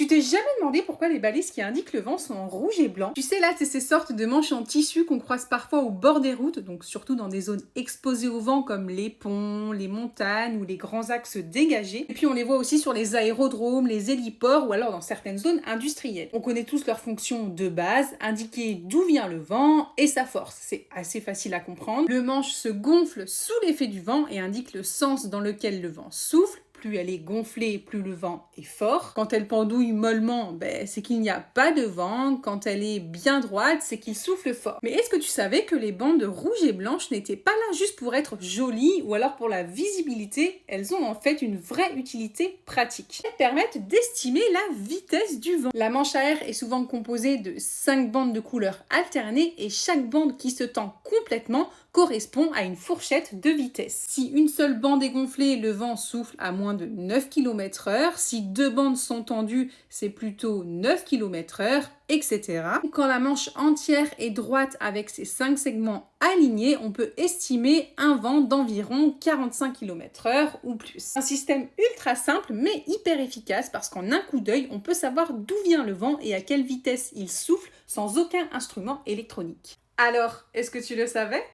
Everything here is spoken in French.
Tu t'es jamais demandé pourquoi les balises qui indiquent le vent sont en rouge et blanc? Tu sais, là, c'est ces sortes de manches en tissu qu'on croise parfois au bord des routes, donc surtout dans des zones exposées au vent comme les ponts, les montagnes ou les grands axes dégagés. Et puis on les voit aussi sur les aérodromes, les héliports ou alors dans certaines zones industrielles. On connaît tous leurs fonctions de base, indiquer d'où vient le vent et sa force. C'est assez facile à comprendre. Le manche se gonfle sous l'effet du vent et indique le sens dans lequel le vent souffle. Plus elle est gonflée, plus le vent est fort. Quand elle pendouille mollement, c'est qu'il n'y a pas de vent. Quand elle est bien droite, c'est qu'il souffle fort. Mais est-ce que tu savais que les bandes rouges et blanches n'étaient pas là juste pour être jolies ou alors pour la visibilité? Elles ont en fait une vraie utilité pratique. Elles permettent d'estimer la vitesse du vent. La manche à air est souvent composée de 5 bandes de couleur alternées et chaque bande qui se tend complètement correspond à une fourchette de vitesse. Si une seule bande est gonflée, le vent souffle à moins de 9 km/h. Si deux bandes sont tendues, c'est plutôt 9 km/h, etc. Quand la manche entière est droite avec ses 5 segments alignés, on peut estimer un vent d'environ 45 km/h ou plus. Un système ultra simple mais hyper efficace parce qu'en un coup d'œil, on peut savoir d'où vient le vent et à quelle vitesse il souffle sans aucun instrument électronique. Alors, est-ce que tu le savais ?